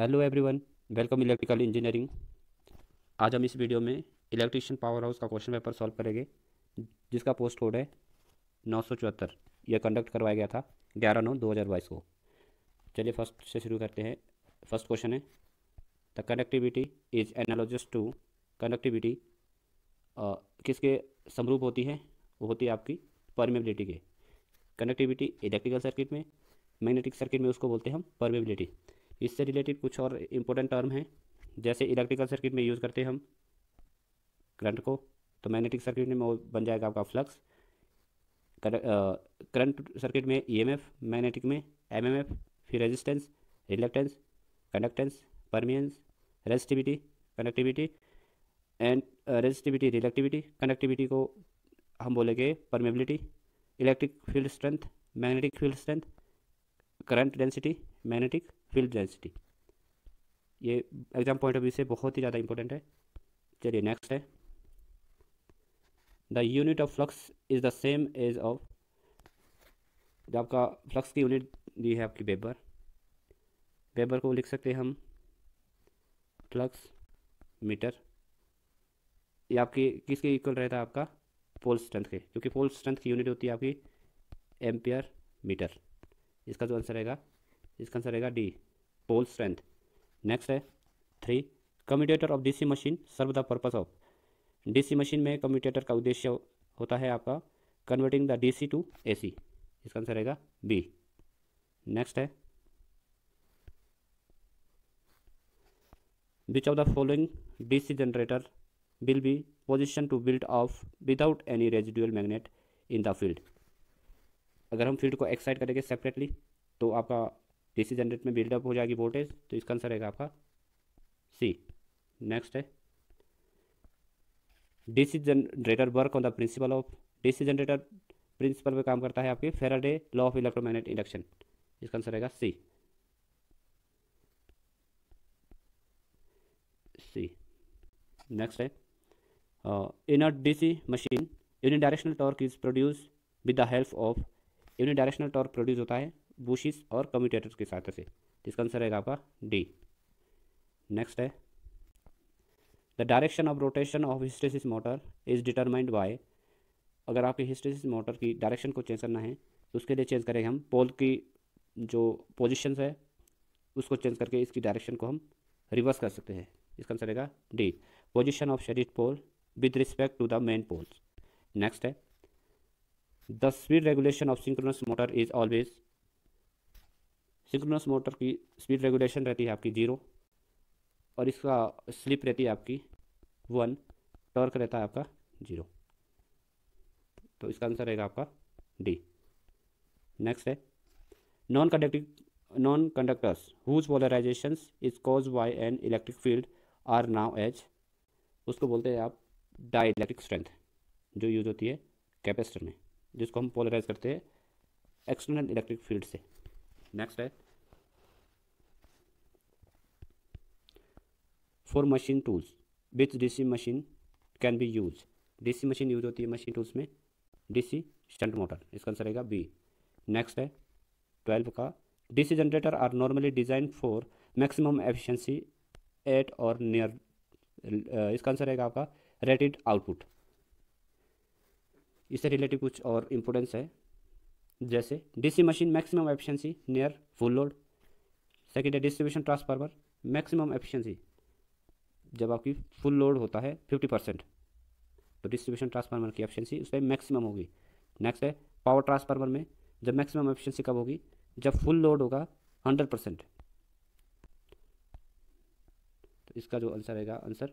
Hello everyone, welcome electrical engineering. आज हम इस वीडियो में इलेक्ट्रिशियन पावर हाउस का क्वेश्चन पेपर सॉल्व करेंगे, जिसका पोस्ट कोड है 974। यह कंडक्ट करवाया गया था 11/9/2022 को। चलिए फर्स्ट से शुरू करते हैं। फर्स्ट क्वेश्चन है, the connectivity is analogous to. Connectivity किसके समरूप होती है? वो होती है आपकी परमेबिलिटी के। कनेक्टिविटी इलेक्ट्रिकल सर्किट में, मैग्नेटिक सर्किट में उसको बोलते हैं हम परमेबिलिटी। इससे रिलेटेड कुछ और इम्पोर्टेंट टर्म हैं, जैसे इलेक्ट्रिकल सर्किट में यूज़ करते हैं हम करंट को, तो मैग्नेटिक सर्किट में वो बन जाएगा आपका फ्लक्स। करंट सर्किट में ईएमएफ, मैग्नेटिक में एमएमएफ, फिर resistance, reluctance, conductance, permeance, resistivity, connectivity and resistivity, reluctivity. Connectivity को हम बोलेंगे permeability, electric field strength, magnetic field strength, current density, magnetic field density. ये एग्जाम पॉइंट ऑफ व्यू से बहुत ही ज़्यादा इंपॉर्टेंट है। चलिए नेक्स्ट है, the unit of flux is the same as of. जो आपका फ्लक्स की यूनिट दी है आपकी वेबर, वेबर को लिख सकते हैं हम फ्लक्स मीटर। ये आपकी किसके इक्वल रहता है? आपका पोल स्ट्रेंथ के, क्योंकि पोल स्ट्रेंथ की यूनिट होती है आपकी एम्पियर मीटर। इसका जो आंसर रहेगा, इसका आंसर रहेगा डी, पोल स्ट्रेंथ। नेक्स्ट है 3, commutator of DC machine serve the purpose of. DC machine में कम्यूटेटर का उद्देश्य होता है आपका converting the DC to AC. इसका आंसर रहेगा बी। नेक्स्ट है, which of the following DC generator will be position to build off without any residual magnet in the field. अगर हम फील्ड को एक्साइट करेंगे सेपरेटली तो आपका डीसी जनरेटर में बिल्डअप हो जाएगी वोल्टेज, तो इसका आंसर रहेगा आपका सी। नेक्स्ट है, DC generator work on the principle of. DC generator principle पे काम करता है आपके Faraday law of electromagnet induction. इसका आंसर रहेगा सी। सी। नेक्स्ट है, in a DC machine unidirectional torque is produce with the help of. Unidirectional torque produce होता है बुशिस और कम्यूटेटर की सहायता से। इसका आंसर रहेगा आपका डी। नेक्स्ट है, the direction of rotation of hysteresis motor is determined bye. अगर आपकी हिस्टेरिसिस मोटर की डायरेक्शन को चेंज करना है तो उसके लिए चेंज करेंगे हम पोल की जो पोजिशन है उसको चेंज करके इसकी डायरेक्शन को हम रिवर्स कर सकते हैं। इसका आंसर रहेगा D, position of shaded pole with respect to the main poles. Next है, the speed regulation of synchronous motor is always. Synchronous motor की स्पीड रेगुलेशन रहती है आपकी 0 और इसका स्लिप रहती है आपकी 1, टॉर्क रहता है आपका 0। तो इसका आंसर रहेगा आपका डी। नेक्स्ट है, non conductors whose polarisations is cause by an electric field are known as. उसको बोलते हैं आप डाई इलेक्ट्रिक स्ट्रेंथ, जो यूज होती है कैपेसिटर में, जिसको हम पोलराइज करते हैं एक्सटर्नल इलेक्ट्रिक फील्ड से। नेक्स्ट है, for machine tools which DC machine can be use. DC machine use होती है मशीन टूल्स में डीसी शंट मोटर। इसका आंसर रहेगा बी। नेक्स्ट है 12 का, DC generator are normally design for maximum efficiency at और नियर। इसका आंसर रहेगा आपका रेटेड आउटपुट। इससे रिलेटिव कुछ और इम्पोर्टेंस है, जैसे DC machine maximum efficiency near full load. Second है डिस्ट्रीब्यूशन ट्रांसफार्मर मैक्सिमम एफिशिएंसी जब आपकी फुल लोड होता है 50%, तो डिस्ट्रीब्यूशन ट्रांसफार्मर की एफिशिएंसी उस पर मैक्सिमम होगी। नेक्स्ट है पावर ट्रांसफार्मर में जब मैक्सिमम एफिशिएंसी कब होगी? जब फुल लोड होगा 100%। तो इसका जो आंसर रहेगा answer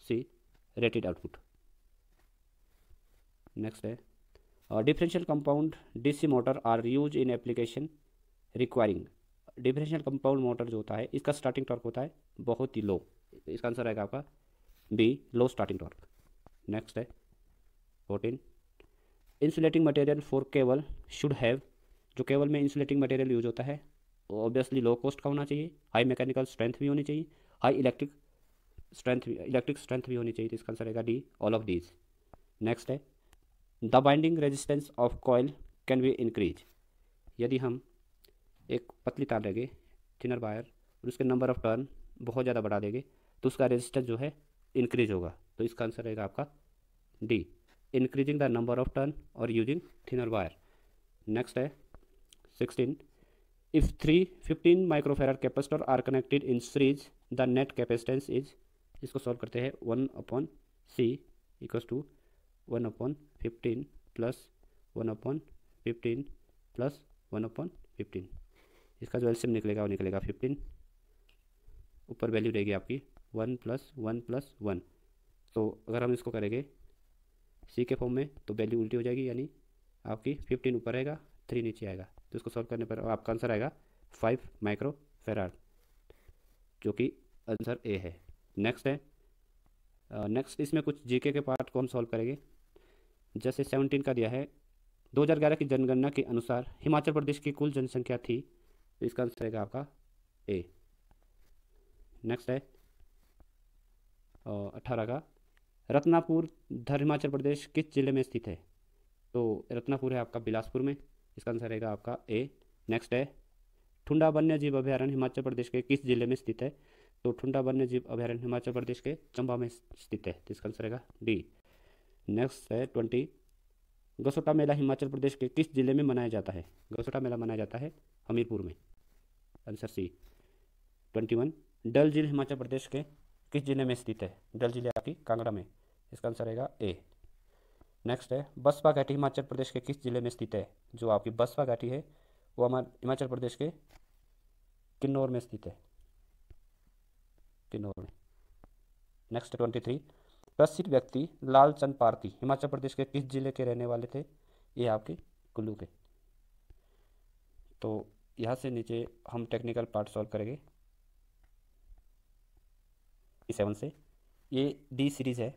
C, rated output. Next है, differential compound DC motor are use in application requiring. Differential compound motor जो होता है इसका स्टार्टिंग टॉर्क होता है बहुत ही लो। इसका आंसर रहेगा आपका बी, लो स्टार्टिंग टॉर्क। नेक्स्ट है 14, insulating material for cable should have. जो केबल में इंसुलेटिंग मटेरियल यूज होता है वो ऑब्वियसली लो कॉस्ट का होना चाहिए, हाई मैकेनिकल स्ट्रेंथ भी होनी चाहिए, हाई इलेक्ट्रिक स्ट्रेंथ भी होनी चाहिए। तो इसका आंसर रहेगा D, all of these. Next है, the binding resistance of coil can be increase. यदि हम एक पतली तार लगे थिनर वायर और उसके नंबर ऑफ टर्न बहुत ज़्यादा बढ़ा देंगे तो उसका रेजिस्टेंस जो है इंक्रीज होगा। तो इसका आंसर रहेगा आपका D, increasing the number of turn और यूजिंग थिनर वायर। नेक्स्ट है 16, if 15 microfarad capacitor are connected in series the net capacitance is, इसको सॉल्व करते हैं 1/c equals to 1/15 plus 1/15 plus 1/15। इसका जो एलसीएम निकलेगा वो निकलेगा 15, ऊपर वैल्यू रहेगी आपकी 1 + 1 + 1। तो अगर हम इसको करेंगे सी के फॉर्म में तो वैल्यू उल्टी हो जाएगी, यानी आपकी 15 ऊपर आएगा 3 नीचे आएगा। तो इसको सॉल्व करने पर आपका आंसर आएगा 5 माइक्रोफेराड, जो कि आंसर ए है। नेक्स्ट है नेक्स्ट इसमें कुछ जीके के पार्ट को हम सॉल्व करेंगे। जैसे 17 का दिया है, 2011 की जनगणना के अनुसार हिमाचल प्रदेश की कुल जनसंख्या थी, तो इसका आंसर रहेगा आपका ए। नेक्स्ट है 18 का, रत्नापुर धर हिमाचल प्रदेश किस जिले में स्थित है? तो रत्नापुर है आपका बिलासपुर में, इसका आंसर रहेगा आपका ए। नेक्स्ट है ठुंडा वन्य जीव अभयारण्य हिमाचल प्रदेश के किस जिले में स्थित है? तो ठुंडा वन्य जीव अभयारण्य हिमाचल प्रदेश के चंबा में स्थित है, तो इसका आंसर रहेगा डी। नेक्स्ट है 20, गसोटा मेला हिमाचल प्रदेश के किस जिले में मनाया जाता है? गसोटा मेला मनाया जाता है हमीरपुर में, आंसर सी। 21, डल झील हिमाचल प्रदेश के किस जिले में स्थित है? डल झील आपकी कांगड़ा में, इसका आंसर रहेगा ए। नेक्स्ट है बसपा घाटी हिमाचल प्रदेश के किस जिले में स्थित है? जो आपकी बसपा घाटी है वो हमारे हिमाचल प्रदेश के किन्नौर में स्थित है, किन्नौर में। नेक्स्ट 23, प्रसिद्ध व्यक्ति लालचंद पारथी हिमाचल प्रदेश के किस जिले के रहने वाले थे? ये आपके कुल्लू के। तो यहाँ से नीचे हम टेक्निकल पार्ट सॉल्व करेंगे 7 से, ये डी सीरीज है।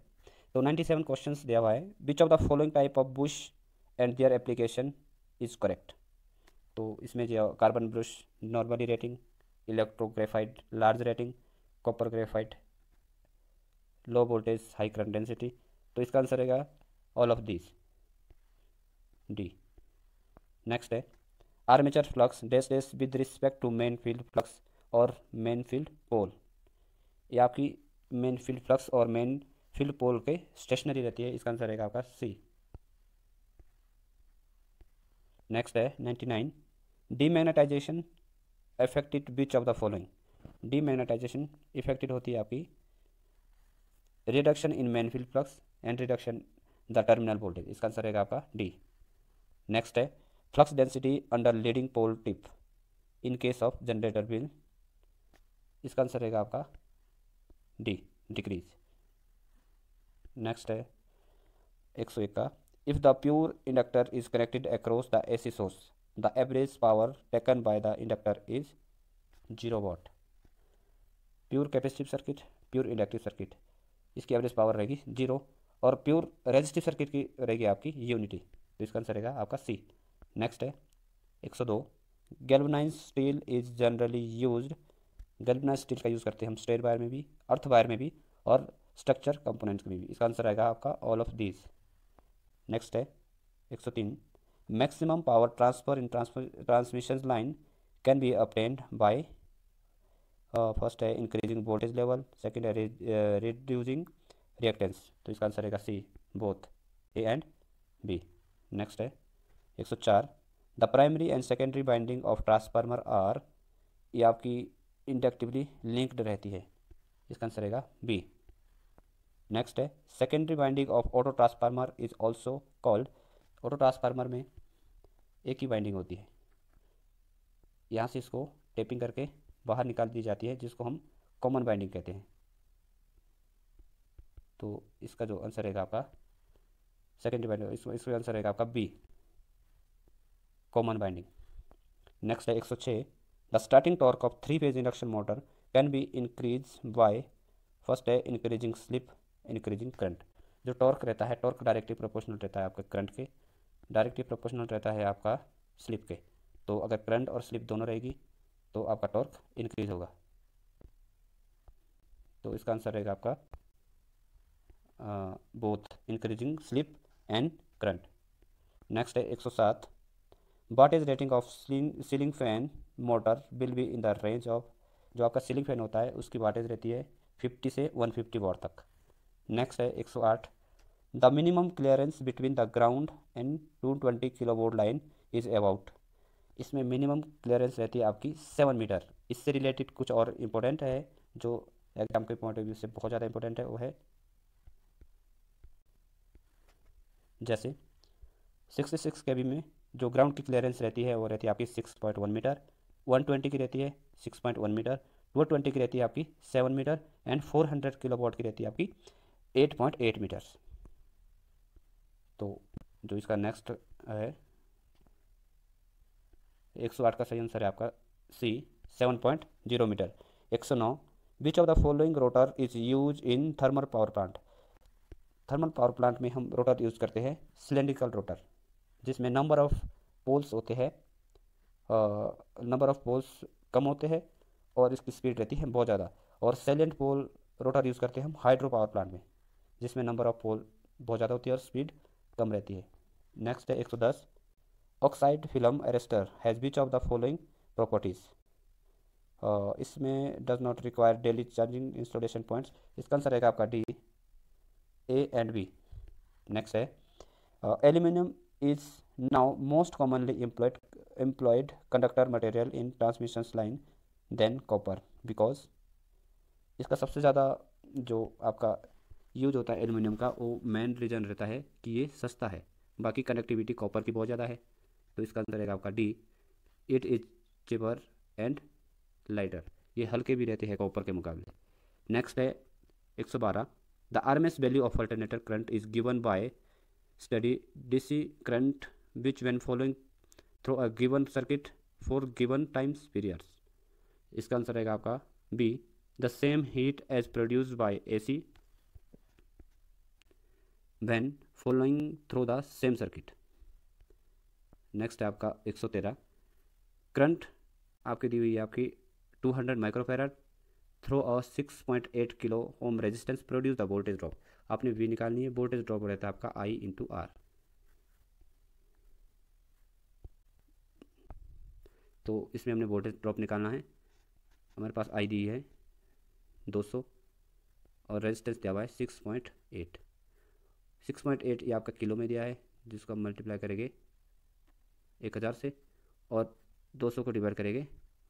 तो 97 क्वेश्चंस दिया हुआ है, which of the following type of brush and their application is correct? तो इसमें जो carbon brush normally rating, electrographite large rating, copper graphite low voltage high current density, तो इसका आंसर रहेगा all of this, D. Next है armature flux dash dash with respect to main field flux और main field pole, ये आपकी main field flux और main field pole के stationary रहती है, इसका आंसर रहेगा आपका सी। नेक्स्ट है 99, demagnetization affected which of the following? Demagnetization effected होती है आपकी reduction in main field flux and reduction the terminal voltage, इसका आंसर रहेगा आपका डी। नेक्स्ट है flux density under leading pole tip in case of generator will, इसका answer रहेगा आपका डी, डिक्रीज। नेक्स्ट है 101 का, if the pure inductor is connected across the AC source the average power taken by the inductor is 0 watt. Pure capacitive circuit, pure inductive circuit, इसकी average power रहेगी 0, और pure resistive circuit की रहेगी आपकी unity, तो इसका answer रहेगा आपका सी। नेक्स्ट है 102, galvanized steel is generally used, galvanized steel का यूज़ करते हैं हम स्ट्रेट वायर में भी, अर्थ वायर में भी और स्ट्रक्चर कंपोनेंट्स में भी, इसका आंसर रहेगा आपका ऑल ऑफ दिस। नेक्स्ट है 103, maximum power transfer in transmission line can be obtained by, first है इंक्रीजिंग वोल्टेज लेवल, सेकेंड है रिड्यूसिंग रिएक्टेंस, तो इसका आंसर रहेगा C, both A and B. Next है 104, the primary and secondary binding of transformer are, ये आपकी inductively linked रहती है, इसका आंसर रहेगा बी। नेक्स्ट है secondary binding of auto transformer is also called, auto transformer में एक ही बाइंडिंग होती है, यहाँ से इसको टेपिंग करके बाहर निकाल दी जाती है, जिसको हम कॉमन बाइंडिंग कहते हैं। तो इसका जो आंसर रहेगा आपका सेकेंडरी बाइंडिंग, इसका आंसर रहेगा आपका बी, कॉमन बाइंडिंग। नेक्स्ट है 106, the starting torque of 3 phase induction motor can be increase by, first है इंक्रीजिंग स्लिप, इंक्रीजिंग करंट। जो टॉर्क रहता है, टॉर्क डायरेक्टली प्रोपोर्शनल रहता है आपके करंट के, डायरेक्टली प्रोपोर्शनल रहता है आपका स्लिप के। तो अगर करंट और स्लिप दोनों रहेगी तो आपका टॉर्क इंक्रीज होगा, तो इसका आंसर रहेगा आपका both increasing slip and current. Next है 107, what is rating of ceiling fan motor will be in the range of जो आपका सीलिंग फैन होता है उसकी वाटेज रहती है 50 से 150 वॉट तक। नेक्स्ट है 108, the minimum clearance between the ground and 220 kilovolt line is about. इसमें मिनिमम क्लियरेंस रहती है आपकी 7 मीटर। इससे रिलेटेड कुछ और इम्पोर्टेंट है जो एग्जाम के पॉइंट ऑफ व्यू से बहुत ज़्यादा इंपॉर्टेंट है, वो है जैसे 66 केबी में जो ग्राउंड की क्लियरेंस रहती है वो रहती है आपकी 6.1 मीटर, 120 की रहती है 6.1 मीटर, 220 की रहती है आपकी 7 मीटर एंड 400 किलोवाट की रहती है आपकी 8.8 मीटर्स। तो जो इसका नेक्स्ट है 108 का सही आंसर है आपका C 7.0 meter. 109, which of the following rotor is use in thermal power plant. Thermal power plant में हम रोटर यूज़ करते हैं सिलेंड्रिकल रोटर, जिसमें नंबर ऑफ पोल्स होते हैं, नंबर ऑफ पोल्स कम होते हैं और इसकी स्पीड रहती है बहुत ज़्यादा। और सैलेंट पोल रोटर यूज़ करते हैं हम हाइड्रो पावर प्लांट में, जिसमें नंबर ऑफ पोल बहुत ज़्यादा होती है और स्पीड कम रहती है। नेक्स्ट है 110, oxide film arrester has which of the following properties. इसमें does not require daily charging installation points. इसका आंसर रहेगा आपका D, A and B. Next है aluminium is now most commonly employed conductor material in transmission line than copper because। इसका सबसे ज़्यादा जो आपका यूज होता है एल्यूमिनियम का, वो मेन रीज़न रहता है कि ये सस्ता है, बाकी कनेक्टिविटी कॉपर की बहुत ज़्यादा है। तो इसका आंसर रहेगा आपका D, it is cheaper and lighter. ये हल्के भी रहते हैं कॉपर के मुकाबले। नेक्स्ट है 112, the RMS value of alternator current is given bye study DC current which when following through a given circuit for given times periods। इसका answer रहेगा आपका B, the same heat as produced by AC when following through the same circuit। Next है आपका 113, current आपकी दी हुई है आपकी 200 microfarad through a 6.8 kilo ohm resistance produce the voltage drop. आपने वी निकालनी है, वोल्टेज ड्रॉप रहता है आपका I इंटू R। तो इसमें हमने वोल्टेज ड्रॉप निकालना है। हमारे पास आई दी है 200 और रेजिस्टेंस दिया हुआ है 6.8। 6.8 ये आपका किलो में दिया है, जिसको हम मल्टीप्लाई करेंगे 1000 से और 200 को डिवाइड करेंगे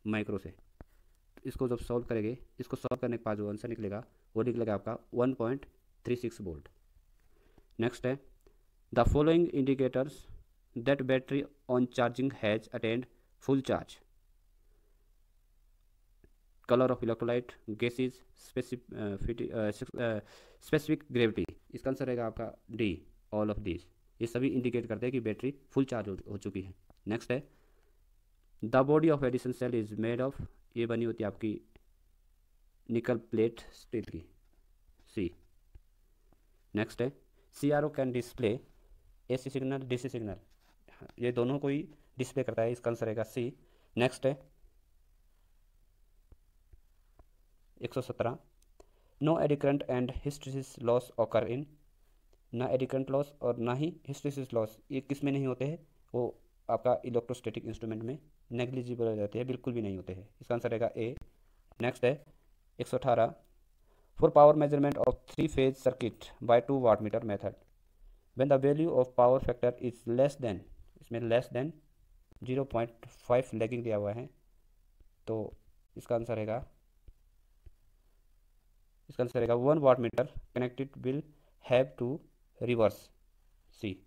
माइक्रो से। तो इसको जब सॉल्व करेंगे, इसको सॉल्व करने के बाद जो आंसर निकलेगा वो निकलेगा आपका 1.36 वोल्ट। नेक्स्ट है the following indicators that battery on charging has attend full charge. Colour of electrolyte, gases, specific gravity. इसका आंसर रहेगा आपका डी, ऑल ऑफ दिस। ये सभी इंडिकेट करते हैं कि बैटरी फुल चार्ज हो चुकी है। नेक्स्ट है the body of Edison cell is made of. ये बनी होती है आपकी निकल प्लेट स्टील की, सी। नेक्स्ट है CRO can display AC signal, DC signal. ये दोनों को ही डिस्प्ले करता है, इसका आंसर रहेगा सी। नेक्स्ट है 117, no eddy current and hysteresis loss occur in. ना एडी करंट लॉस और ना ही हिस्टेरिसिस लॉस, ये किस में नहीं होते हैं, वो आपका इलेक्ट्रोस्टैटिक इंस्ट्रूमेंट में नेग्लिजिबल हो जाते हैं, बिल्कुल भी नहीं होते हैं। इसका आंसर रहेगा ए। नेक्स्ट है 118, for power measurement of 3 phase circuit by 2 watt meter method when the value of power factor is less than. इसमें लेस देन 0.5 लैगिंग दिया हुआ है, तो इसका आंसर रहेगा 1 watt meter connected will have to reverse, C.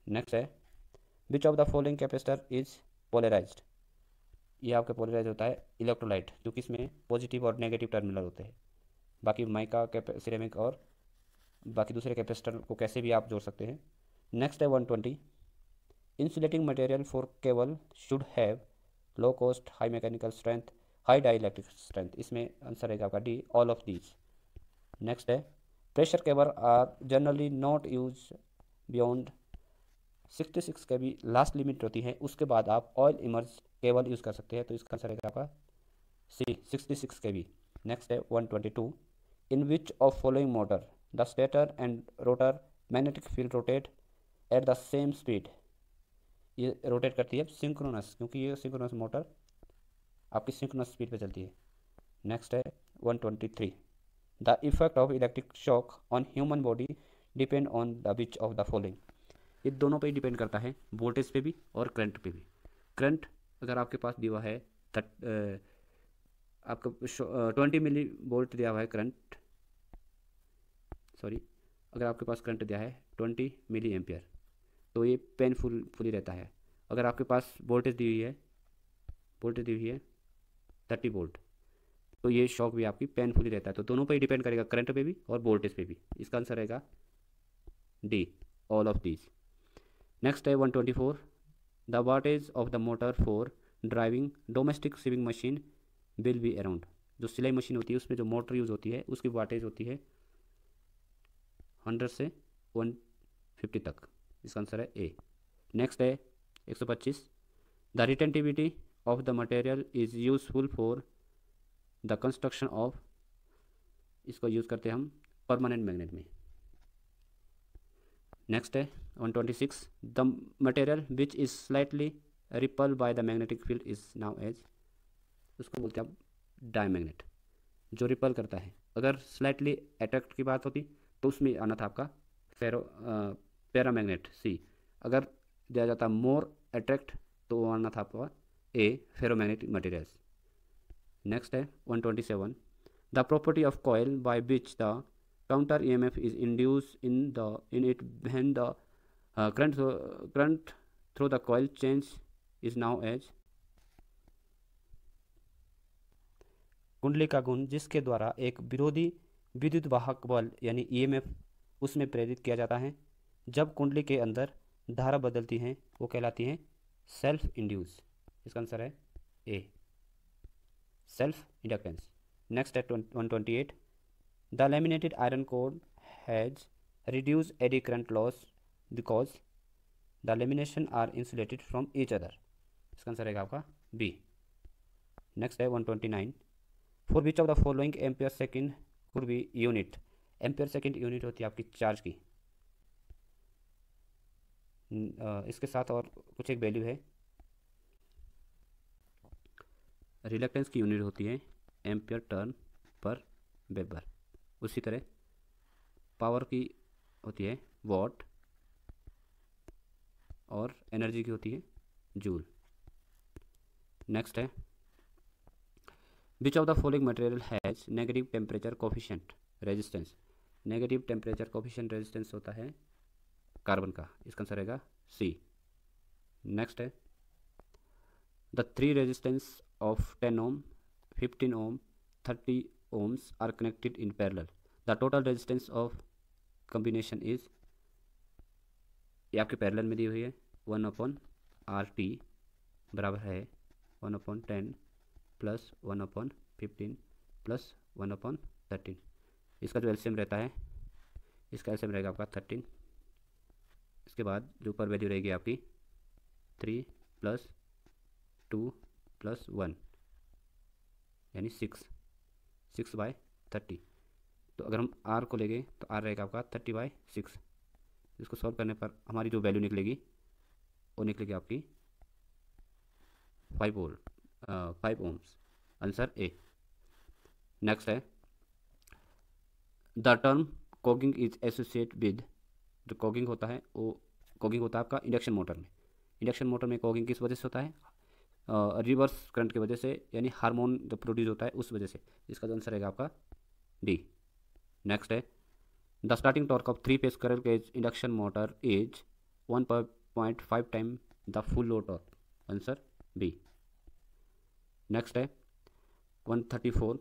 Next है which of the following capacitor is polarised. ये आपका पोलराइज होता है इलेक्ट्रोलाइट, जो कि इसमें पॉजिटिव और नेगेटिव टर्मिनल होते हैं। बाकी माइका, सिरेमिक और बाकी दूसरे कैपेसिटर को कैसे भी आप जोड़ सकते हैं। नेक्स्ट है 120, insulating material for cable should have low cost, high mechanical strength, high dielectric strength. इसमें आंसर रहेगा आपका D, all of these. Next है pressure cable are generally not use beyond 66 के भी लास्ट लिमिट होती है, उसके बाद आप ऑयल इमर्ज केबल यूज़ कर सकते हैं। तो इसका आंसर रहेगा आपका सी, 66 के भी। नेक्स्ट है 122, in which of following motor the stator and rotor magnetic field rotate at the same speed. ये रोटेट करती है सिंक्रोनस, क्योंकि ये सिंक्रोनस मोटर आपकी सिंक्रोनस स्पीड पे चलती है। नेक्स्ट है 123, the effect of electric shock on human body depend on the which of the following. ये दोनों पे ही डिपेंड करता है, वोल्टेज पे भी और करंट पे भी। करंट अगर आपके पास दिया हुआ है आपका 20 मिली वोल्ट दिया हुआ है करंट, सॉरी, अगर आपके पास करंट दिया है 20 मिली एम्पियर, तो ये पेनफुली रहता है। अगर आपके पास वोल्टेज दी हुई है 30 वोल्ट, तो ये शॉक भी आपकी पेनफुली रहता है। तो दोनों पे ही डिपेंड करेगा, करंट पे भी और वोल्टेज पे भी। इसका आंसर रहेगा D, all of these. Next है 124, the wattage of the motor for driving domestic swimming machine will be around. जो सिलाई मशीन होती है उसमें जो मोटर यूज़ होती है उसकी वाटेज होती है 100 से 150 तक। इसका आंसर है ए। नेक्स्ट है 125, the retentivity of the material is useful for the construction of, इसको यूज़ करते हैं हम परमानेंट मैग्नेट में। नेक्स्ट है 126, the material which is slightly repel by the magnetic field is known as, उसको बोलते हैं आप डायमैग्नेट, जो रिपल करता है। अगर स्लाइटली अट्रैक्ट की बात होती तो उसमें आना था आपका पैरामैग्नेट सी। अगर दिया जाता मोर अट्रैक्ट तो आना था आपका ए, फेरोमैग्नेटिक मटेरियल्स। नेक्स्ट है 127, the property of coil by which the counter EMF is induced in it when the current through the coil change is now as, कुंडली का गुण जिसके द्वारा एक विरोधी विद्युत वाहक बल यानी EMF उसमें प्रेरित किया जाता है जब कुंडली के अंदर धारा बदलती हैं, वो कहलाती हैं सेल्फ इंड्यूस। इसका आंसर है ए, सेल्फ इंडक्टेंस। नेक्स्ट है 128, the laminated iron cord has reduced eddy current loss because the lamination are insulated from each other। इसका आंसर रहेगा आपका बी। नेक्स्ट है 129, for which of the following ampere second could be unit. Ampere second unit होती है आपकी charge की। इसके साथ और कुछ एक वैल्यू है, रिलक्टेंस की यूनिट होती है एम्पियर टर्न पर वेबर। उसी तरह पावर की होती है वॉट और एनर्जी की होती है जूल। नेक्स्ट है which of the following material has negative temperature coefficient resistance. Negative temperature coefficient resistance होता है कार्बन का। इसका आंसर रहेगा सी। नेक्स्ट है the three resistance of 10 ohm, 15 ohm, 30 ohms are connected in parallel. The total resistance of combination is, ये आपके parallel में दी हुई है 1/RT बराबर है 1/10 प्लस 1/15 प्लस 1/13। इसका जो एलसीएम रहता है, इसका एलसीएम रहेगा आपका 13। इसके बाद जो ऊपर वैल्यू रहेगी आपकी 3 प्लस 2 प्लस 1 यानी 6/30। तो अगर हम r को लेंगे तो r रहेगा आपका 30/6। इसको सॉल्व करने पर हमारी जो वैल्यू निकलेगी वो निकलेगी आपकी 5 ओम्स। Answer A. नेक्स्ट है the term cogging is associate with, जो कॉगिंग होता है वो कॉगिंग होता है आपका इंडक्शन मोटर में। इंडक्शन मोटर में कॉगिंग किस वजह से होता है, रिवर्स करंट की वजह से, यानी हार्मोन जब प्रोड्यूस होता है उस वजह से। इसका जो आंसर रहेगा आपका डी। नेक्स्ट है the starting torque of 3 phase current cage induction motor is 1.5 time the full load torque. Answer B. Next है 134,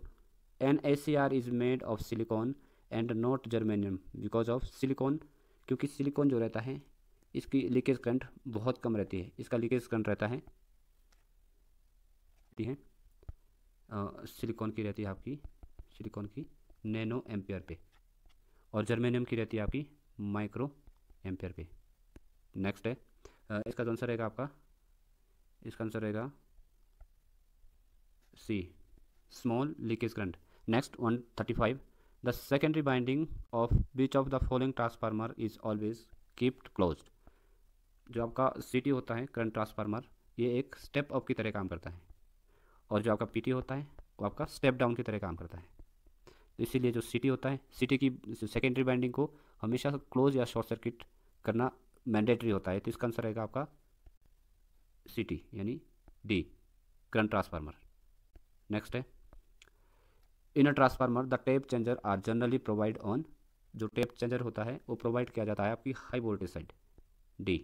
an ACR is made of silicon and not germanium because of silicon, क्योंकि silicon जो रहता है इसकी leakage current बहुत कम रहती है। इसका लीकेज करंट रहता है सिलिकॉन की रहती है आपकी, सिलिकॉन की नैनो एम्पियर पे, और जर्मेनियम की रहती है आपकी माइक्रो एम्पियर पे। नेक्स्ट है इसका आंसर रहेगा आपका, इसका आंसर रहेगा C, small leakage current. Next 135, the secondary binding of which of the following transformer is always keeped closed. जो आपका CT होता है करंट ट्रांसफार्मर, ये एक स्टेप अप की तरह काम करता है, और जो आपका PT होता है वो आपका स्टेप डाउन की तरह काम करता है। तो इसीलिए जो CT होता है, CT की सेकेंडरी वाइंडिंग को हमेशा क्लोज या शॉर्ट सर्किट करना मैंडेटरी होता है। तो इसका आंसर रहेगा आपका CT यानी D, करंट ट्रांसफार्मर। नेक्स्ट है, in a transformer the tap changer are generally provide on, जो टेप चेंजर होता है वो प्रोवाइड किया जाता है आपकी high voltage side, D।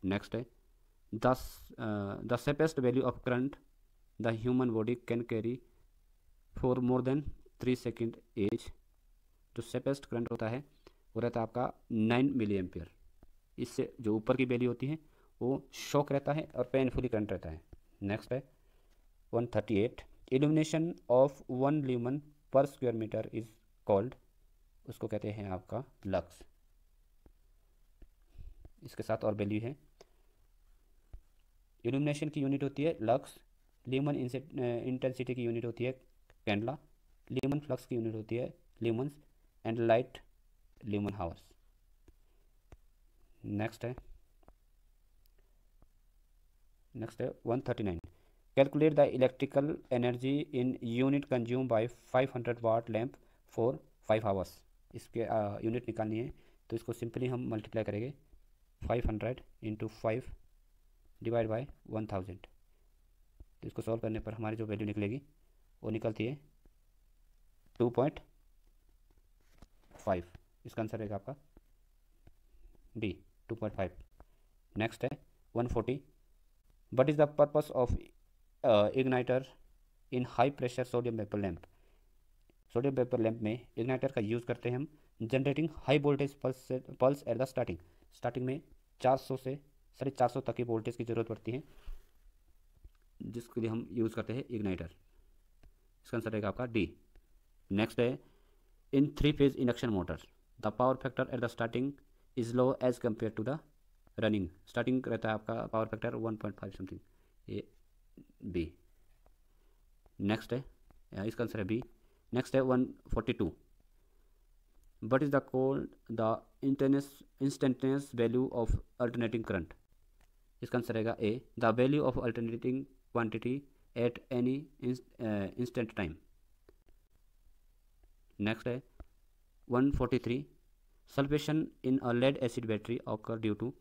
Next है, the safest value of current the human body can carry for more than 3 second as, जो सेपेस्ट करंट होता है वो रहता है आपका 9 मिली एम्पियर। इससे जो ऊपर की वैल्यू होती है वो शॉक रहता है और पेनफुली करंट रहता है। नेक्स्ट है 138, इल्यूमिनेशन ऑफ 1 ल्यूमन पर स्क्वायर मीटर इज कॉल्ड, उसको कहते हैं आपका लक्स। इसके साथ और वैल्यू है, इल्यूमिनेशन की यूनिट होती है लक्स, ल्यूमन इंटेंसिटी की यूनिट होती है कैंडला, ल्यूमन फ्लक्स की यूनिट होती है lumens, and light lumen hours. Next है 139, calculate the electrical energy in unit consume by 500 watt lamp for 5 hours. इसके यूनिट निकालनी है, तो इसको सिंपली हम मल्टीप्लाई करेंगे 500 इंटू 5 डिवाइड बाय 1000। तो इसको सॉल्व करने पर हमारी जो वैल्यू निकलेगी वो निकलती है 2.5। इसका आंसर रहेगा आपका D, 2.5। नेक्स्ट है 140, what is the purpose of igniter in high pressure sodium vapour lamp. Sodium vapour lamp में इग्नाइटर का यूज़ करते हैं हम generating high voltage pulse eight the starting में 400 से 450 तक की वोल्टेज की ज़रूरत पड़ती है, जिसके लिए हम यूज़ करते हैं इग्नाइटर। इसका आंसर रहेगा आपका D। नेक्स्ट है, in 3 phase induction motor the power factor at the starting is low as compare to the running. Starting रहता है आपका पावर फैक्टर 1.5 समथिंग, ये B। नेक्स्ट है, इसका आंसर है B। नेक्स्ट है 142, what is the called the instantaneous value of alternating current. इसका answer रहेगा A, the value of alternating quantity at any instant time. Next है 143, sulphation in a lead acid battery occur due to.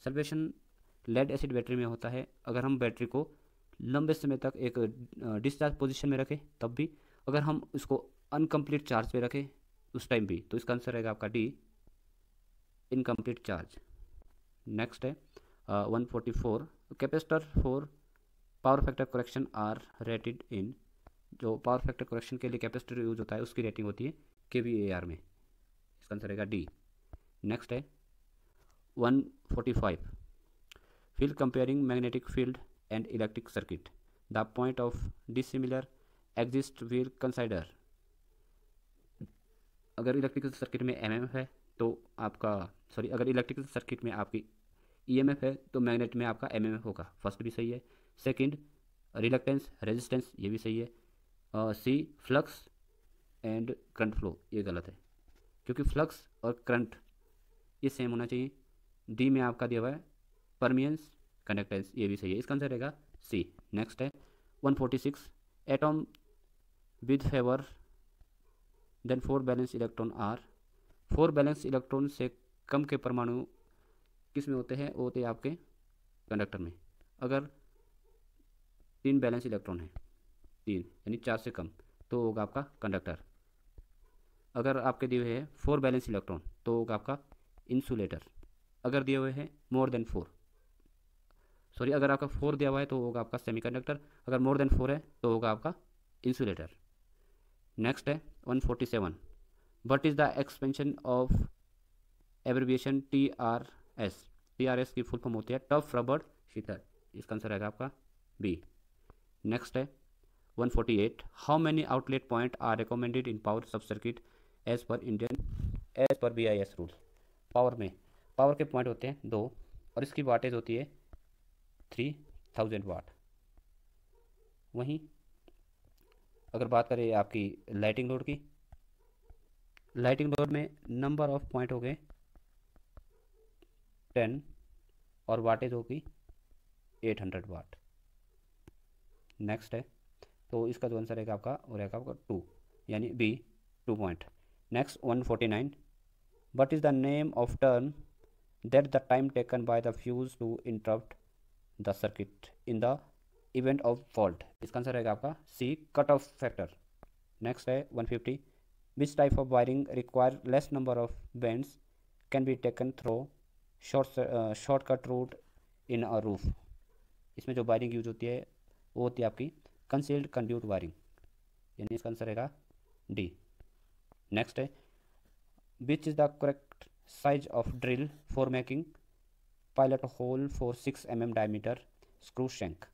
Sulphation lead acid battery में होता है अगर हम battery को लंबे समय तक एक डिस्चार्ज पोजीशन में रखें तब भी, अगर हम उसको अनकम्प्लीट चार्ज पे रखें उस टाइम भी। तो इसका आंसर रहेगा आपका D, इनकम्प्लीट चार्ज। नेक्स्ट है 144, capacitor for power factor correction are rated in, जो पावर फैक्टर करेक्शन के लिए कैपेसिटर यूज होता है उसकी रेटिंग होती है kVAR में। इसका आंसर रहेगा D। नेक्स्ट है 145, feel comparing magnetic field and electric circuit the point of dissimilar exist will consider. अगर इलेक्ट्रिकल सर्किट में MMF है तो आपका अगर इलेक्ट्रिकल सर्किट में आपकी EMF है तो मैग्नेट में आपका MMF होगा। फर्स्ट भी सही है। सेकंड रिलक्टेंस रेजिस्टेंस, ये भी सही है। C flux and current flow, ये गलत है क्योंकि फ्लक्स और करंट ये सेम होना चाहिए। D में आपका दिया हुआ है परमियंस कंडक्टेंस, ये भी सही है। इसका आंसर रहेगा C। नेक्स्ट है 146, atom with fewer than 4 valence electron are. 4 valence electron से कम के परमाणु किस में होते हैं? वो होते हैं आपके कंडक्टर में। अगर 3 बैलेंस इलेक्ट्रॉन है, 3 यानी 4 से कम, तो होगा आपका कंडक्टर। अगर आपके दिए हुए हैं 4 बैलेंस इलेक्ट्रॉन तो होगा आपका इंसुलेटर। अगर दिए हुए हैं मोर देन 4, अगर आपका 4 दिया हुआ है तो होगा आपका सेमीकंडक्टर। अगर मोर देन 4 है तो होगा आपका इंसुलेटर। नेक्स्ट है 147, what is the expansion of abbreviation TRS। TRS की फुल फॉर्म होती है टफ रबर शीटर। इसका आंसर रहेगा आपका B। नेक्स्ट है 148, how many outlet point are recommended in power sub circuit as per BIS rules. Power के point होते हैं 2 और इसकी वाटेज होती है 3000 वाट। वहीं अगर बात करें आपकी लाइटिंग लोड की, लाइटिंग लोड में नंबर ऑफ पॉइंट हो गए 10 और वाटेज होगी 800 वाट। नेक्स्ट है, तो इसका जो आंसर रहेगा आपका वो रहेगा आपका 2, यानी B 2 point. Next 149, what is the name of turn that the time taken by the fuse to interrupt the circuit in the event of fault. इसका आंसर रहेगा आपका C, cut off factor. Next है 150, which type of wiring require less number of bends can be taken through shortcut route in a roof. इसमें जो wiring use होती है वो होती है आपकी कंसील्ड कंड्यूट वायरिंग, यानी इसका आंसर रहेगा डी। नेक्स्ट है, which is the correct size of drill for making pilot hole for 6 mm diameter screw shank.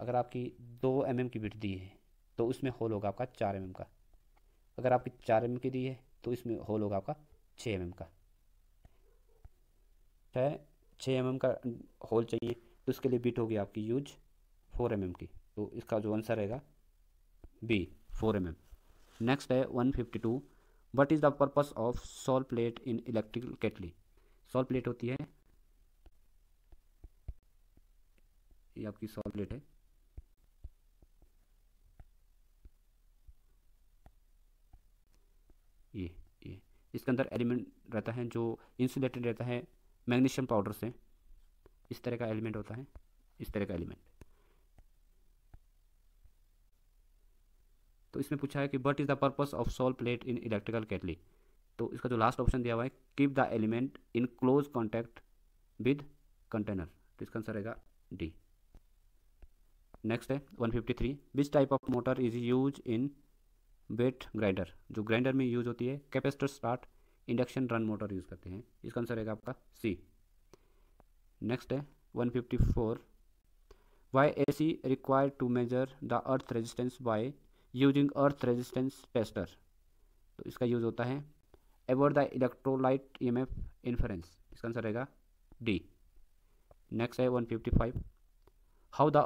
अगर आपकी 2 mm की विड्थ दी है तो उसमें होल होगा आपका 4 mm का। अगर आपकी 4 mm की दी है तो इसमें होल होगा आपका 6 mm का। 6 mm का होल चाहिए तो उसके लिए बिट होगी आपकी यूज 4 mm की, तो इसका जो आंसर रहेगा बी 4 mm। नेक्स्ट है 152, what is the purpose of salt plate in electrical kettle. Salt plate होती है, ये आपकी सॉल्ट प्लेट है, ये इसके अंदर एलिमेंट रहता है जो इंसुलेटेड रहता है मैग्नीशियम पाउडर से। इस तरह का एलिमेंट होता है, इस तरह का एलिमेंट। तो इसमें पूछा है कि what is the purpose of salt plate in electrical kettle. तो इसका जो लास्ट ऑप्शन दिया हुआ है, keep the element in close contact with container, तो इसका आंसर रहेगा डी। नेक्स्ट है 153, which type of motor is use in wet grinder. जो ग्राइंडर में यूज होती है capacitor start induction run motor use करते हैं, इसका आंसर रहेगा आपका सी। नेक्स्ट है 154, why AC required to measure the earth resistance by using earth resistance tester. तो इसका यूज होता है avoid the electrolyte EMF inference, इसका आंसर रहेगा डी। नेक्स्ट है 155, how the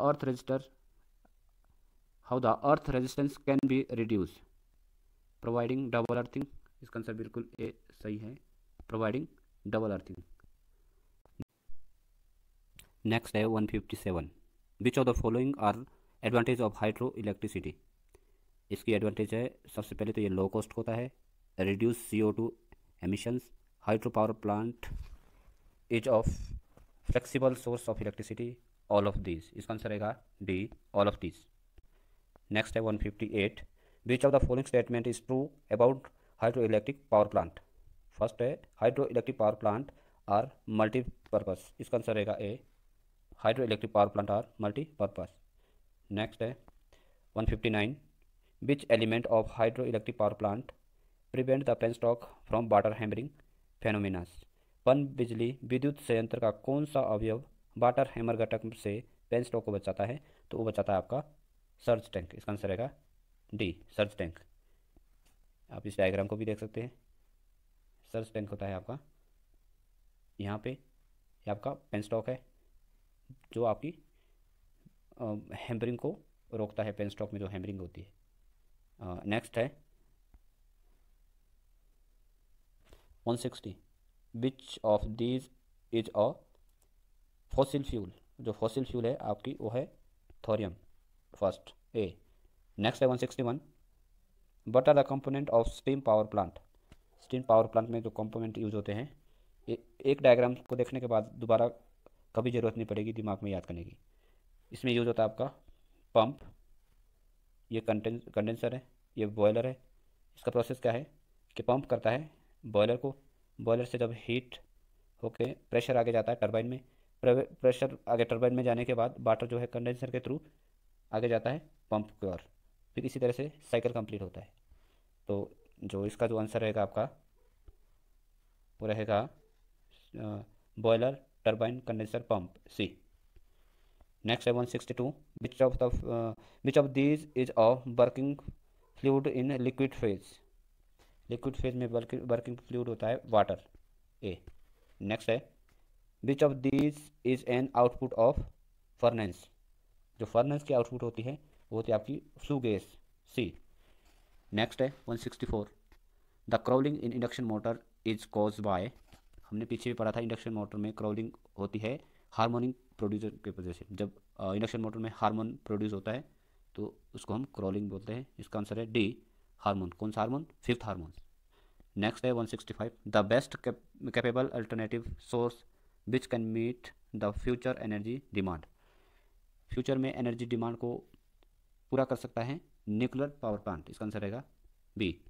earth resistance can be reduce providing double earthing, इसका answer बिल्कुल A सही है, प्रोवाइडिंग डबल अर्थिंग। नेक्स्ट है 157, which of the following are advantage of hydro electricity. इसकी advantage है, सबसे पहले तो ये लो कॉस्ट होता है, reduce CO2 emissions, hydro power plant is of flexible source of electricity, all of these, इसका आंसर रहेगा D, all of these. Next है 158, which of the following statement is true about hydro electric power plant. First है hydro electric power plant are multipurpose, इसका answer रहेगा A, hydro electric power plant are multipurpose. Next है 159, which element of hydro electric power plant prevent the penstock from water hammering phenomenas. पन बिजली विद्युत संयंत्र का कौन सा अवयव वाटर हैमर घटक से पेनस्टॉक को बचाता है, तो वो बचाता है आपका सर्ज टैंक, इसका आंसर रहेगा डी, सर्ज टैंक। आप इस डायग्राम को भी देख सकते हैं, सर्ज टैंक होता है आपका यहाँ पे, ये आपका पेनस्टॉक है जो आपकी हैमरिंग को रोकता है, पेनस्टॉक में जो हैमरिंग होती है। नेक्स्ट है 160, which of these is a fossil fuel. जो फॉसिल फ्यूल है आपकी वो है थोरियम, फर्स्ट ए। नेक्स्ट है 161, what are the component of steam power plant. Steam power plant में जो कंपोनेंट यूज होते हैं, एक डायग्राम को देखने के बाद दोबारा कभी ज़रूरत नहीं पड़ेगी दिमाग में याद करने की। इसमें यूज होता है आपका पंप, ये कंडेंसर है, ये बॉयलर है। इसका प्रोसेस क्या है कि पंप करता है बॉयलर को, बॉयलर से जब हीट होके प्रेशर आगे जाता है टरबाइन में, प्रेशर आगे टरबाइन में जाने के बाद वाटर जो है कंडेंसर के थ्रू आगे जाता है पंप की ओर, फिर इसी तरह से साइकिल कंप्लीट होता है। तो जो इसका जो आंसर रहेगा आपका वो रहेगा बॉयलर, टरबाइन, कंडेंसर, पंप, सी। नेक्स्ट है 162, which of these is a working fluid in liquid phase. Liquid phase में वर्किंग फ्लूइड होता है वाटर, ए। नेक्स्ट है which of these is an output of furnace. जो फर्नेस की आउटपुट होती है वो होती है आपकी फ्लू गैस, सी। नेक्स्ट है 164, the crawling in induction motor is cause bye. हमने पीछे भी पढ़ा था, इंडक्शन मोटर में क्रॉलिंग होती है हार्मोनिक प्रोड्यूसर की वजह से। जब इंडक्शन मोटर में हार्मोन प्रोड्यूस होता है तो उसको हम क्रॉलिंग बोलते हैं। इसका आंसर है डी, हार्मोन। कौन सा हार्मोन? Fifth hormone. नेक्स्ट है 165, the best capable alternative source which can meet the future energy demand. Future में एनर्जी डिमांड को पूरा कर सकता है न्यूक्लियर पावर प्लांट। इसका आंसर रहेगा बी।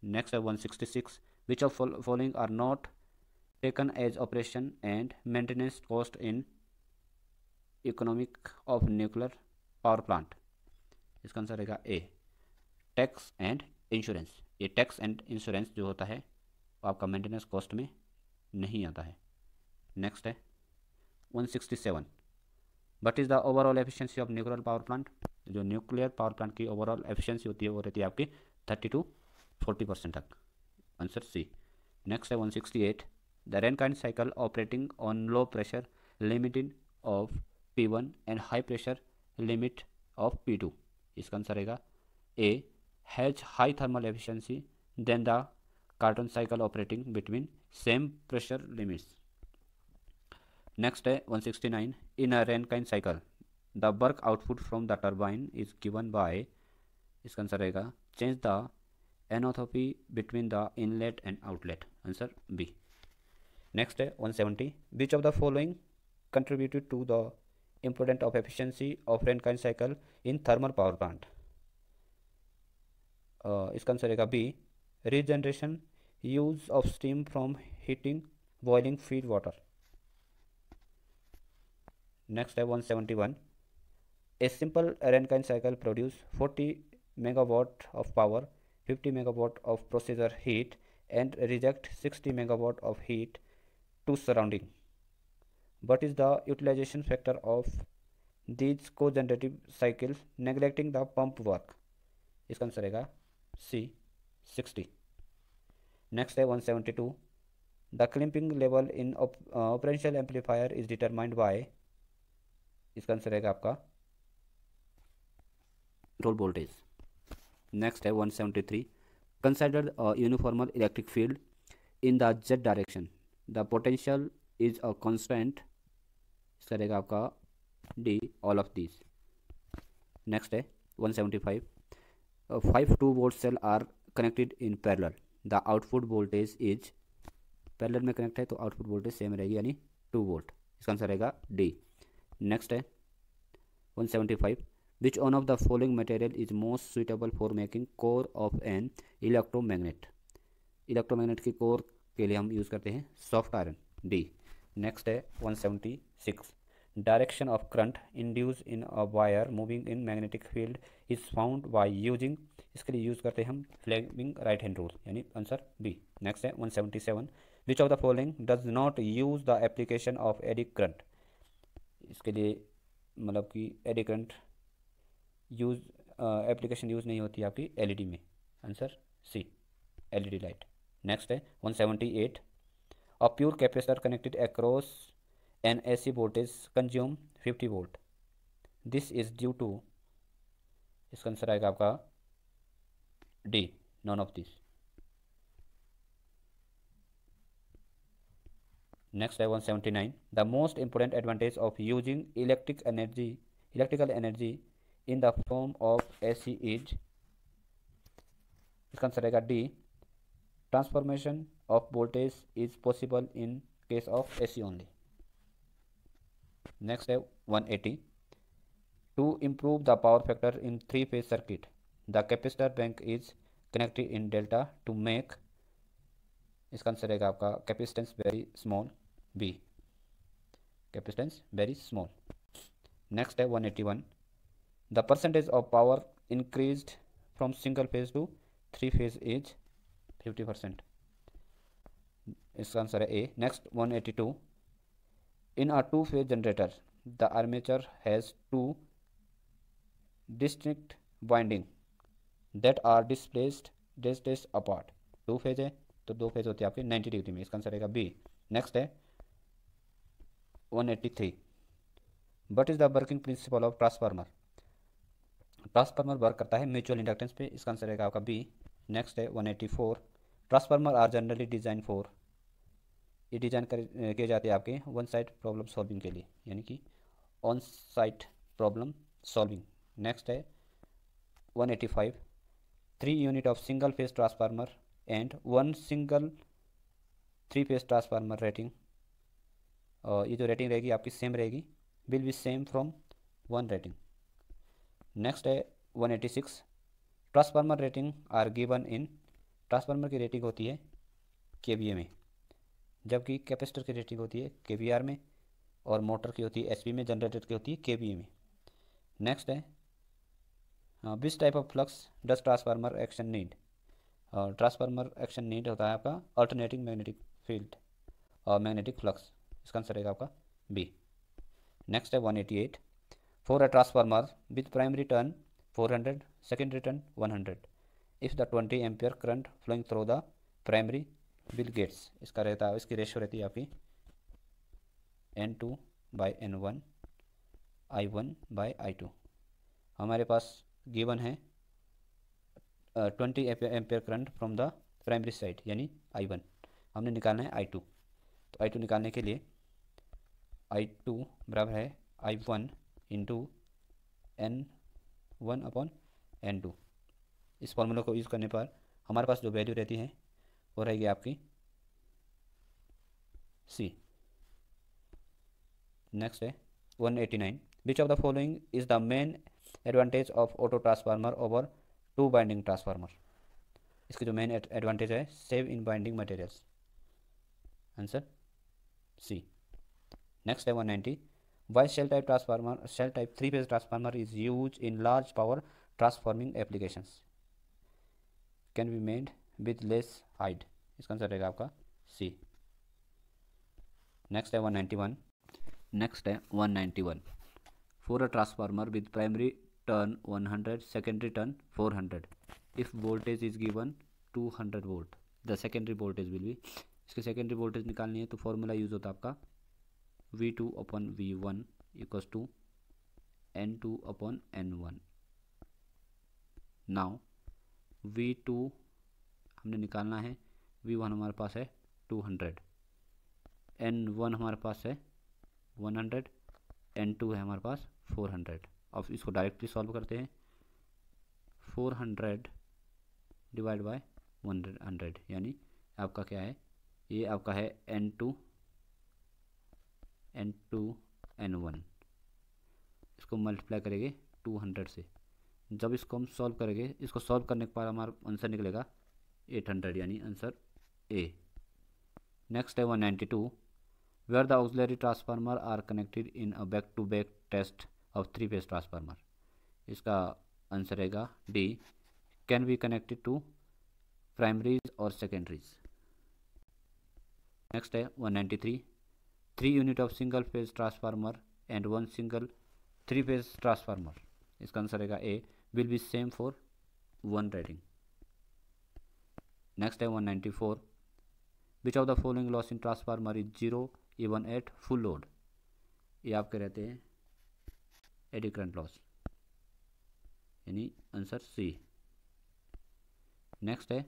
नेक्स्ट है 166, which of following are not taken as operation and maintenance cost in economic of nuclear power plant. इसका आंसर रहेगा ए, टैक्स एंड इंश्योरेंस। ये टैक्स एंड इंश्योरेंस जो होता है वो आपका मेंटेनेंस कॉस्ट में नहीं आता है। नेक्स्ट है 167, but is the overall efficiency of nuclear power plant. जो न्यूक्लियर पावर प्लांट की ओवरऑल एफिशिएंसी होती है वो रहती है आपकी 30 to 40% तक। Answer C. नेक्स्ट है 168, the Rankine cycle operating on low pressure limited of P1 and high pressure limit of P2। इसका आंसर रहेगा A, has high thermal efficiency than the Carnot cycle operating between same pressure limits. Next है 169, in a Rankine cycle the work output from the turbine is given by. इसका answer रहेगा change the enthalpy between the inlet and outlet. Answer B. Next है 170, विच of the following contributed to the important of efficiency of Rankine cycle in thermal power plant. इसका answer रहेगा B, regeneration, use of steam from heating boiling feed water. Next है 171, a simple Rankine cycle produce 40 megawatt of power, 50 megawatt of processor heat and reject 60 megawatt of heat to surrounding. What is the utilization factor of these cogenerative cycles neglecting the pump work? इसका answer रहेगा C, 60। Next है 172, the clipping level in operational amplifier is determined by. इसका answer रहेगा आपका rail voltage. Next है 173, consider a uniformal electric field in the Z direction, the potential is a constant. इसका रहेगा आपका D, all of this. Next है 175, 5 2-volt cell are connected in parallel, the output voltage is. Parallel में connect है तो output voltage same रहेगी यानी 2 volt. इसका आंसर रहेगा डी। नेक्स्ट है 175, which one of the following material is most suitable for making core of an electromagnet। Electromagnet की core के लिए हम यूज़ करते हैं सॉफ्ट आयरन, डी। नेक्स्ट है 176, direction of current induce in a wire moving in magnetic field is found by using. इसके लिए use करते हैं हम फ्लेमिंग राइट हैंड रूल, यानी आंसर बी। नेक्स्ट है 177, which of the following does not use the application of eddy current. इसके लिए मतलब कि eddy current use application use नहीं होती आपकी एलईडी में। Answer C, LED light. Next है 178, a pure capacitor connected across an AC voltage consume 50 volt, this is due to. इसका आंसर आएगा आपका D, none of this. Next है 179, the most important advantage of using electrical energy in the form of AC is. इसका answer रहेगा D, transformation of voltage is possible in case of AC only. Next है 180, to improve the power factor in 3-phase circuit, the capacitor bank is connected in delta two make. इसका answer रहेगा आपका capacitance very small, B, capacitance very small. Next है 181, the percentage of power increased from single phase to 3-phase is 50%। इसका answer है A. Next 182, in a 2-phase generator the armature has 2 distinct winding that are displaced apart। 2 phase है तो 2 phase होते हैं आपके 90 degree में। इसका आंसर रहेगा बी। नेक्स्ट है 183, what is the working principle of transformer. Transformer work करता है म्यूचुअल इंडक्टेंस पे। इसका आंसर रहेगा आपका बी। नेक्स्ट है 184, transformer are generally design for. ये डिज़ाइन किए जाते हैं आपके वन साइड प्रॉब्लम सॉल्विंग के लिए, यानी कि on site problem solving. Next है 185, 3 unit of single phase transformer and 1 single 3 phase transformer rating. ये जो रेटिंग रहेगी आपकी सेम रहेगी, will be same from 1 rating. Next है 186, transformer rating are given in, transformer की रेटिंग होती है केवीए में, जबकि कैपेसिटर की रेटिंग होती है केवीआर में, और मोटर की होती है एचपी में, जनरेटर की होती है केवीए में। नेक्स्ट है which type of flux does transformer action need, transformer action need होता है आपका अल्टरनेटिंग मैग्नेटिक फील्ड और मैग्नेटिक फ्लक्स, इसका आंसर रहेगा आपका बी। नेक्स्ट है 188, for a transformer with primary turn 400, secondary turn 100, if the 20 ampere current flowing through the primary will gets, इसका रहता है, इसकी रेशो रहती है आपकी N2/N1 I1/I2। हमारे पास गिवन है 20 ampere current from the primary side यानी I1, हमने निकालना है I2। तो I2 निकालने के लिए I2 बराबर है I1 इंटू N1/N2। इस फॉर्मूला को यूज़ करने पर हमारे पास जो वैल्यू रहती है वो रहेगी आपकी C। नेक्स्ट है 189, which of the following is the main advantage of auto transformer over 2 binding transformer, इसकी जो मेन एडवांटेज है save in binding materials, answer C. Next है 190, why shell type transformer, shell type 3 phase transformer is use in large power transforming applications, can be made with less height, इसका answer रहेगा आपका C. Next है 191, next है 191, for a transformer with primary turn 100, secondary turn 400, if voltage is given 200 volt, the secondary voltage will be, इसके secondary voltage निकालनी है तो formula use होता है आपका V2/V1 equals to N2/N1। Now V2 हमने निकालना है, V1 हमारे पास है 200, N1 हमारे पास है 100, N2 है हमारे पास 400। अब इसको डायरेक्टली सॉल्व करते हैं, 400 डिवाइड बाय 100 यानी आपका क्या है, ये आपका है N2/N1, इसको मल्टीप्लाई करेंगे 200 से, जब इसको हम सॉल्व करेंगे, इसको सॉल्व करने के बाद हमारा आंसर निकलेगा 800 यानी आंसर ए। नेक्स्ट है 192, where the auxiliary transformer are connected in a back to back test of 3 phase transformer, इसका आंसर रहेगा D, can be connected to primaries और सेकेंडरीज। नेक्स्ट है 193, 3 unit of single phase transformer and 1 single 3 phase transformer, इसका answer रहेगा A, will be same for 1 rating. Next है 194, which of the following loss in transformer is 0 even at full load, ये आपके रहते हैं eddy current loss यानी answer C. Next है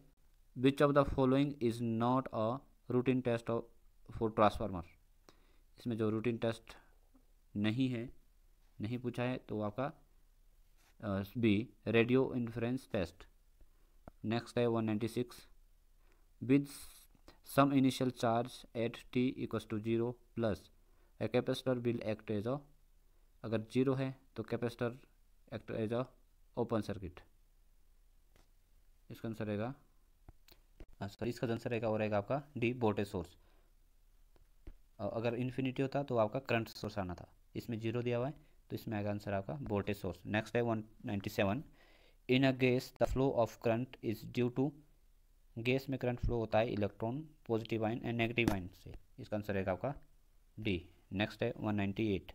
which of the following is not a routine test for transformer, इसमें जो routine test नहीं है, नहीं पूछा है तो आपका B, radio interference test. Next है 196, with some initial charge at t equals to 0 plus a capacitor will act as a, अगर 0 है तो capacitor act as a open circuit, इसका आंसर रहेगा, सॉरी इसका आंसर रहेगा और रहेगा आपका डी, वोल्टेज सोर्स। अगर इन्फिनिटी होता तो आपका करंट सोर्स आना था, इसमें 0 दिया हुआ है तो इसमें आएगा आंसर आपका वोल्टेज सोर्स। नेक्स्ट है 197, in a gas the flow of current is due to, gas में करंट फ्लो होता है electron positive ion and negative ion से, इसका आंसर रहेगा आपका डी। नेक्स्ट है 198,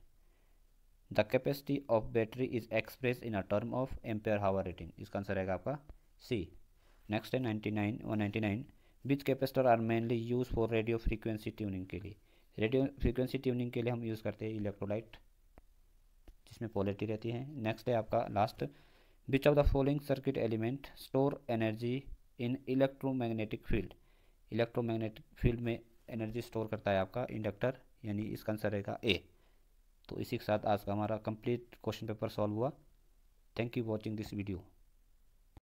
the capacity of battery is express in a term of ampere hour rating, इसका answer रहेगा आपका सी। नेक्स्ट है 199, which capacitor are mainly use for radio frequency tuning के लिए, रेडियो फ्रीक्वेंसी ट्यूनिंग के लिए हम यूज़ करते हैं इलेक्ट्रोलाइट जिसमें पोलैरिटी रहती है। नेक्स्ट है आपका last, which of the following circuit element store energy in electromagnetic field, electromagnetic field में एनर्जी स्टोर करता है आपका इंडक्टर, यानी इसका आंसर रहेगा ए। तो इसी के साथ आज का हमारा कंप्लीट क्वेश्चन पेपर सॉल्व हुआ। Thank you watching this video.